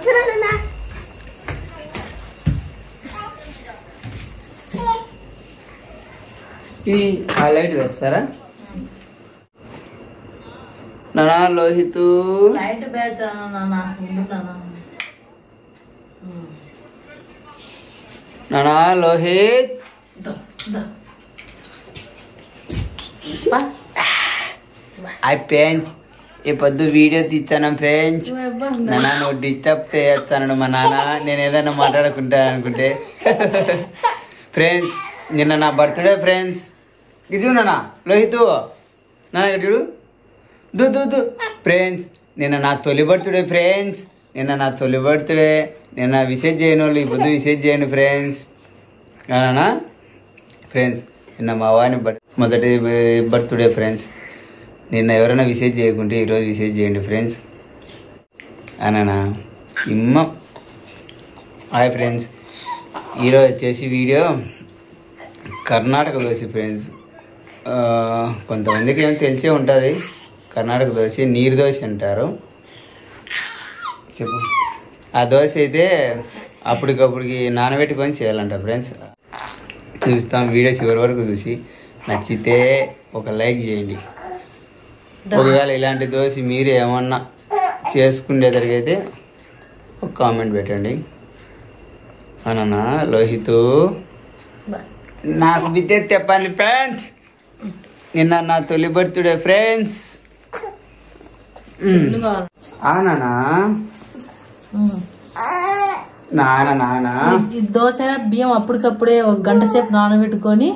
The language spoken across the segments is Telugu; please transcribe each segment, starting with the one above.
ఈ హైలైట్ వేస్తారా నానా? లోహిత్ లైట్ బ్యాచ్ నానా లోహిత్ ఫ్రెండ్స్ ఈ పొద్దు వీడియో తీస్తాను ఫ్రెండ్స్. నాన్న నువ్వు డిస్టర్బ్ చేస్తాను మా నాన్న, నేను ఏదైనా మాట్లాడుకుంటా అనుకుంటే. ఫ్రెండ్స్ నిన్న నా బర్త్డే ఫ్రెండ్స్. ఇది నాన్న లోహిత్ నాన్న చూడు దు దు దు ఫ్రెండ్స్. నిన్న నా తొలి బర్త్డే ఫ్రెండ్స్. నిన్న నా తొలి బర్త్డే. నిన్న విషెస్ చేయని వాళ్ళు ఈ పొద్దు విషెస్ చేయండి ఫ్రెండ్స్. అవునా ఫ్రెండ్స్? నిన్న మా వాని మొదటి బర్త్డే ఫ్రెండ్స్. నిన్న ఎవరైనా విషెస్ చేయకుంటే ఈరోజు విషెస్ చేయండి ఫ్రెండ్స్. అనా ఇమ్మ హాయ్ ఫ్రెండ్స్. ఈరోజు వచ్చేసి వీడియో కర్ణాటక దోశ ఫ్రెండ్స్. కొంతమందికి ఏమో తెలిసే ఉంటుంది. కర్ణాటక దోశ నీరు దోశ అంటారు. చెప్పు. ఆ దోశ అయితే అప్పటికప్పుడుకి నానబెట్టుకొని చేయాలంట ఫ్రెండ్స్. చూస్తాం వీడియో చివరి వరకు చూసి నచ్చితే ఒక లైక్ చేయండి. ఒకవేళ ఇలాంటి దోశ మీరు ఏమన్నా చేసుకునేదరికైతే ఒక కామెంట్ పెట్టండి. అన్నా లోహిత్ నాకు విద్యుత్ చెప్పండి ఫ్రెండ్స్. నిన్న నా తొలి బర్త్డే ఫ్రెండ్స్. అవునా నాన్న? ఈ దోశ బియ్యం అప్పటికప్పుడే 1 గంట సేపు నానబెట్టుకొని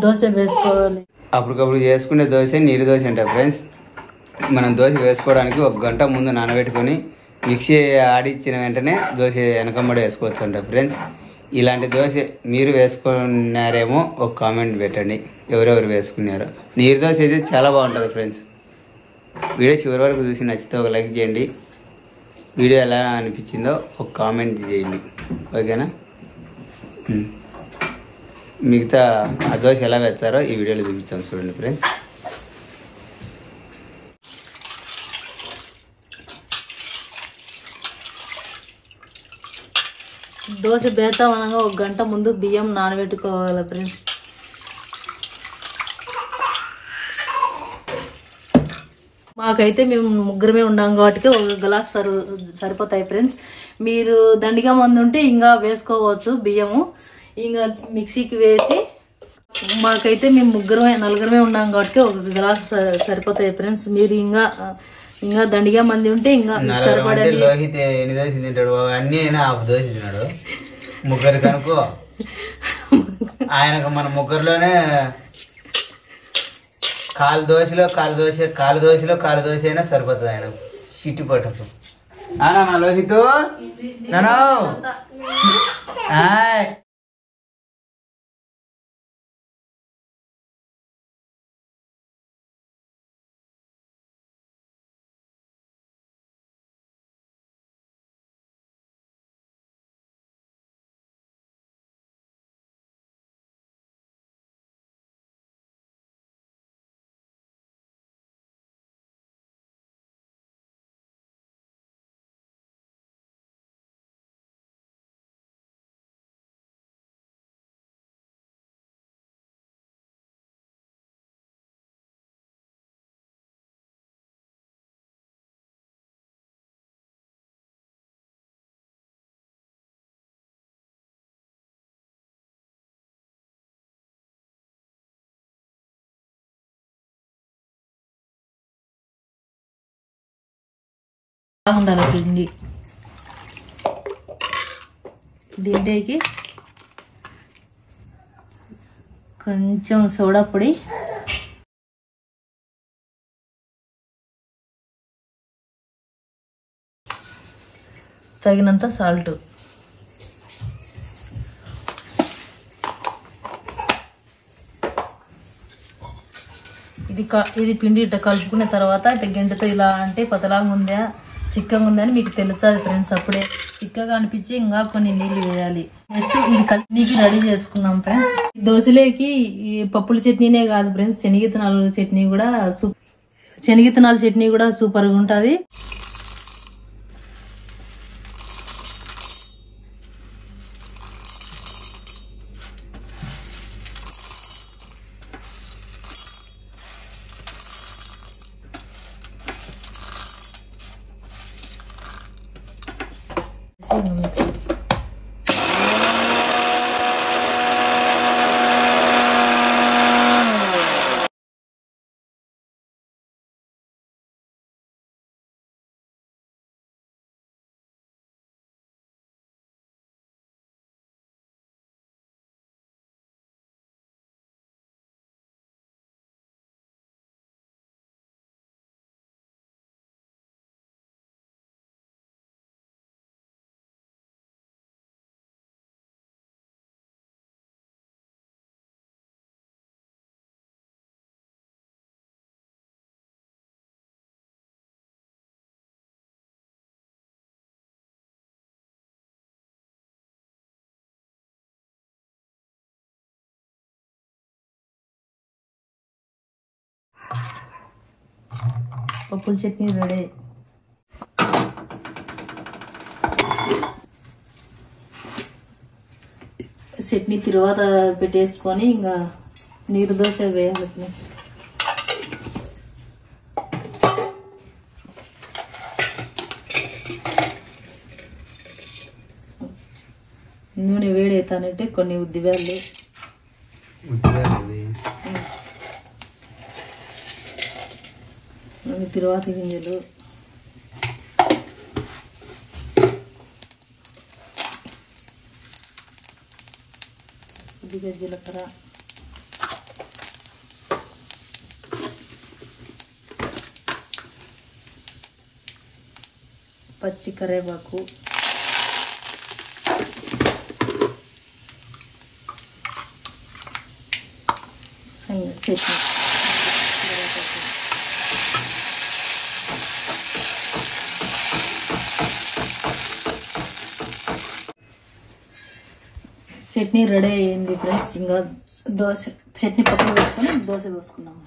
దోశ వేసుకోవాలి. అప్పటికప్పుడు చేసుకునే దోశ నీరు దోశ అంటారు ఫ్రెండ్స్. మనం దోశ వేసుకోవడానికి 1 గంట ముందు నానబెట్టుకొని మిక్సీ ఆడిచ్చిన వెంటనే దోశ వెనకమ్మడి వేసుకోవచ్చు అంట ఫ్రెండ్స్. ఇలాంటి దోశ మీరు వేసుకున్నారేమో ఒక కామెంట్ పెట్టండి ఎవరెవరు వేసుకున్నారో. నీరు దోశ అయితే చాలా బాగుంటుంది ఫ్రెండ్స్. వీడియో చివరి వరకు చూసి నచ్చితే ఒక లైక్ చేయండి. వీడియో ఎలా అనిపించిందో ఒక కామెంట్ చేయండి ఓకేనా? మిగతా ఆ దోశ ఎలా వేస్తారో ఈ వీడియోలో చూపించాం చూడండి ఫ్రెండ్స్. దోశ బేతాం అనగా 1 గంట ముందు బియ్యం నానబెట్టుకోవాలి ఫ్రెండ్స్. మాకైతే మేము ముగ్గురమే ఉన్నాం కాబట్టి 1 గ్లాస్ సరిపోతాయి ఫ్రెండ్స్. మీరు దండిగా మంది ఉంటే ఇంకా వేసుకోవచ్చు బియ్యము. ఇంకా మిక్సీకి వేసి మాకైతే మేము నలుగురమే ఉన్నాం కాబట్టి 1 గ్లాస్ సరిపోతాయి ఫ్రెండ్స్. మీరు ఇంకా దండిగా మంది ఉంటే ఇంకా సరిపడండి. లోహిత్ ఎన్ని దోశ తింటాడు? అన్ని అయినా 1/2 దోశ తిన్నాడు. ముగ్గురు కనుకో ఆయనకు మన ముగ్గురులోనే కాలు దోశలో అయినా సరిపోతుంది ఆయన చిట్టి పట్టదు. నా లోహిత్ నానో ఉండాలి పిండి. దీంట్లోకి కొంచెం సోడా పొడి, తగినంత సాల్ట్, ఇది పిండి ఇట్లా కలుపుకున్న తర్వాత ఇట్లా గంటతో ఇలా అంటే పతలాగా ఉందా చిక్కగా ఉందని మీకు తెలుస్తుంది ఫ్రెండ్స్. అప్పుడే చిక్కగా అనిపించి ఇంకా కొన్ని నీళ్ళు వేయాలి. నెక్స్ట్ ఇది కలిపి రెడీ చేసుకున్నాం ఫ్రెండ్స్. దోశలోకి ఈ పప్పుల చట్నీనే కాదు ఫ్రెండ్స్, శనగిత్తనాల చట్నీ కూడా సూపర్గా ఉంటుంది. మిక్సీ పప్పుల చట్నీ రెడీ. చట్నీ తర్వాత పెట్టేసుకొని ఇంకా నీరు దోశ వేయాలి. నూనె వేడైతానంటే కొన్ని ఉద్దివేళ్ళు, తిరువాత గింజలు, కొద్దిగా జీలకర్ర, పచ్చి కరివేపాకు, చట్నీ. చట్నీ రెడీ అయ్యింది ఫ్రెండ్స్. ఇంకా దోశ చట్నీ పక్కన వేసుకొని దోశ పోసుకున్నాము.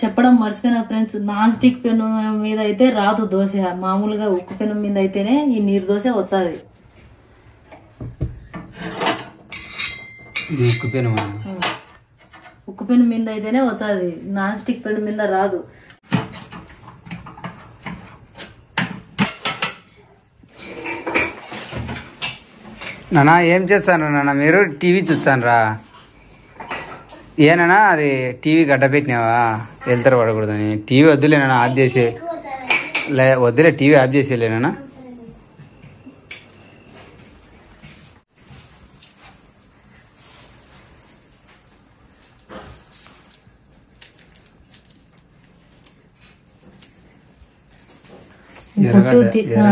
చెప్పడం మర్చిపోయినా ఫ్రెండ్స్, నాన్ స్టిక్ పెను మీద అయితే రాదు దోశ. మామూలుగా ఉక్కు పెను మీద అయితేనే ఈ నీరు దోశ వచ్చాది. ఉక్కు పెను మీద అయితేనే వచ్చాది, నాన్ స్టిక్ పెను మీద రాదు. నానా ఏం చేస్తాను నాన్న? మీరు టీవీ చూస్తాను రా. ఏనా అది టీవీ గడ్డ పెట్టినావా? వెళ్తారు పడకూడదని. టీవీ వద్దులేనా, ఆఫ్ చేసే. వద్దులే, టీవీ ఆఫ్ చేసేలేనా?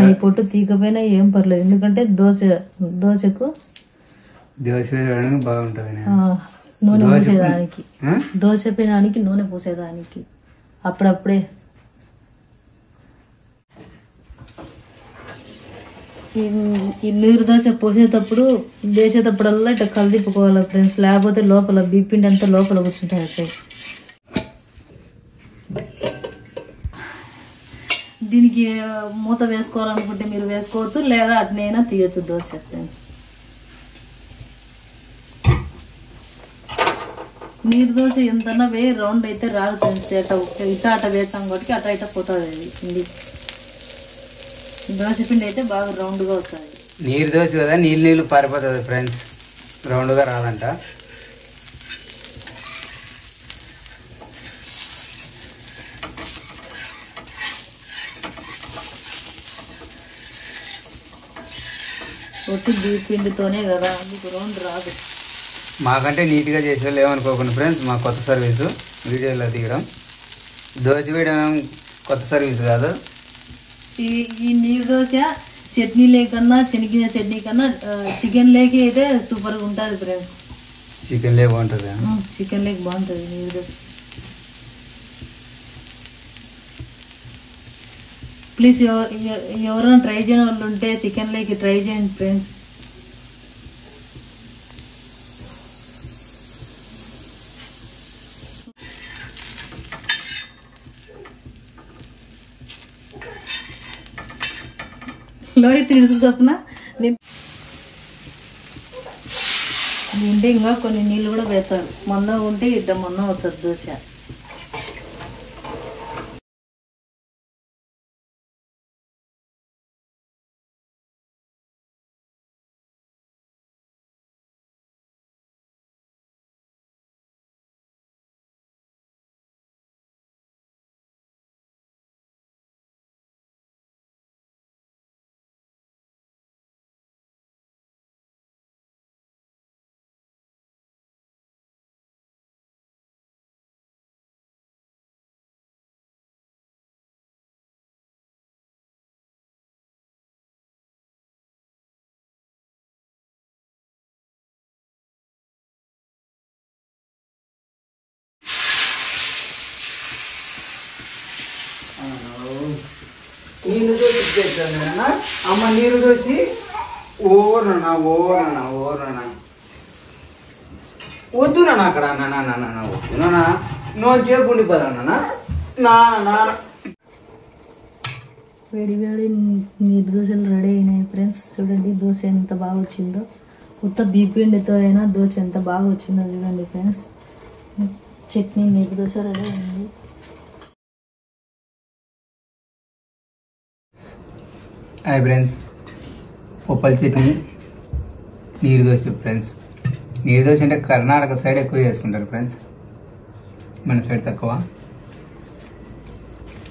ఈ పొట్టు తీకపోయినా ఏం పర్లేదు, ఎందుకంటే దోశకు బాగుంటది. నూనె పూసేదానికి, దోశ పెనానికి నూనె పూసేదానికి అప్పుడప్పుడే. ఈ నీరు దోశ పోసేటప్పుడు వేసేటప్పుడల్లా ఇట్లా కలిదిప్పుకోవాలి ఫ్రెండ్స్, లేకపోతే లోపల బిప్పిండి అంతా లోపల కూర్చుంటాయి. అసలు దీనికి మూత వేసుకోవాలనుకుంటే మీరు వేసుకోవచ్చు, లేదా అట్నైనా తీయచ్చు దోశ ఫ్రెండ్స్. నీరు దోశ ఎంతన్నా రౌండ్ అయితే రాదు ఫ్రెండ్స్. అట వేసాం కాబట్టి అట ఇట పోతుంది అది పిండి. దోశ పిండి అయితే బాగా రౌండ్గా వస్తుంది. నీరు దోశ కదా, నీళ్ళు పారిపోతుంది ఫ్రెండ్స్, రౌండ్గా రాదంట. ఒట్టి బీ పిండితోనే కదా, అందుకు రౌండ్ రాదు. మాకంటే నీట్గా చేసేవాళ్ళు ఏమనుకోకుండా ఫ్రెండ్స్, మా కొత్త సర్వీసు వీడియోలో దిగడం. దోశ వేయడం కొత్త సర్వీస్ కాదు. ఈ నీరు దోశ చట్నీ లేకన్నా, శనగ చట్నీ కన్నా చికెన్ లేకి అయితే సూపర్గా ఉంటుంది ఫ్రెండ్స్. చికెన్ లేక బాగుంటుంది. చికెన్ లేక బాగుంటుంది నీరు దోశ. ప్లీజ్ ఎవరైనా ట్రై చేయని వాళ్ళు ఉంటే చికెన్ లేకి ట్రై చేయండి ఫ్రెండ్స్. లోహిత్ నిడుసు చొప్పున నింటే ఇంకా కొన్ని నీళ్ళు కూడా వేస్తారు. మందం ఉంటే ఇట్లా మందం అవుతుంది దోశ. నీళ్ళు దోశ చేస్తాను అమ్మ. నీరు దోసి ఓరనా వద్దు నాన్న అక్కడ వద్దు నాన్న నువ్వు చేయకుండిపోదా నాన్న. వేడి వేడి నీరు దోశలు రెడీ అయినాయి ఫ్రెండ్స్. చూడండి దోశ ఎంత బాగా వచ్చిందో. కొత్త బీపిండితో అయినా దోశ ఎంత బాగా వచ్చిందో చూడండి ఫ్రెండ్స్. చట్నీ నీరు దోశ రెడీ అయింది. హాయ్ ఫ్రెండ్స్, ఉప్పల్ చట్నీ నీరు దోశ ఫ్రెండ్స్. నీరు దోశ అంటే కర్ణాటక సైడ్ ఎక్కువ చేసుకుంటారు ఫ్రెండ్స్, మన సైడ్ తక్కువ.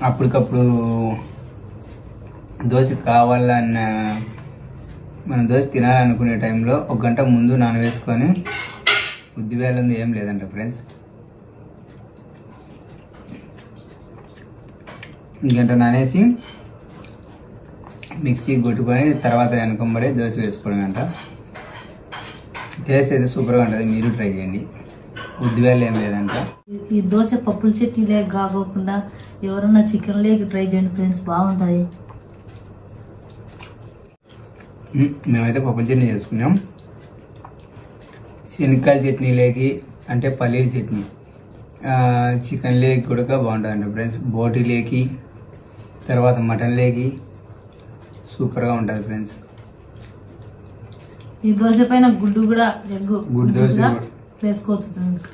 అప్పటికప్పుడు దోశ కావాలన్న మనం దోశ తినాలనుకునే టైంలో 1 గంట ముందు నానవేసుకొని ఉద్దివేలంది ఏం లేదంట ఫ్రెండ్స్. 1 గంట నానేసి మిక్సీ కొట్టుకొని తర్వాత వెనకంబడి దోశ వేసుకోవడం అంట. టేస్ట్ అయితే సూపర్గా ఉంటుంది, మీరు ట్రై చేయండి. ఉద్దివేలు ఏం లేదంట. ఈ దోశ పప్పుల చట్నీ లేక కాకోకుండా ఎవరన్నా చికెన్ లేక ట్రై చేయండి ఫ్రెండ్స్, బాగుంటుంది. మేమైతే పప్పుల చట్నీ చేసుకున్నాం. శనక్కాయల చట్నీ లేకి అంటే పల్లీల చట్నీ, చికెన్ లేకి కూడా బాగుంటుందంట ఫ్రెండ్స్. బోటి లేకి తర్వాత మటన్ లేకి సూపర్గా ఉంటుంది ఫ్రెండ్స్. ఈ దోశ పైన గుడ్డు దోశ వేసుకోవచ్చు ఫ్రెండ్స్.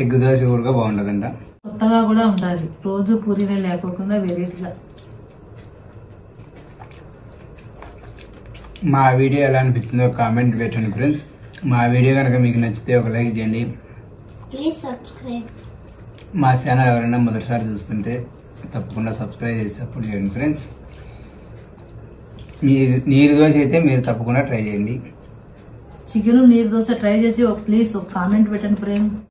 ఎగ్ దోశ కూడా బాగుంటుందంట. కొత్తగా కూడా ఉంటుంది, రోజు పూరీనే లేకోకుండా వెరైటీగా. మా వీడియో ఎలా అనిపించిందో కామెంట్ పెట్టండి ఫ్రెండ్స్. మా వీడియో కనుక మీకు నచ్చితే ఒక లైక్ చేయండి. Please subscribe. మా ఛానల్ ఎవరైనా మొదటిసారి చూస్తుంటే తప్పకుండా సబ్స్క్రైబ్ చేసి సపోర్ట్ చేయండి ఫ్రెండ్స్. నీరు దోశ అయితే మీరు తప్పకుండా ట్రై చేయండి. చికెన్ నీరు దోశ ట్రై చేసి ప్లీజ్ ఒక కామెంట్ పెట్టండి ఫ్రెండ్స్.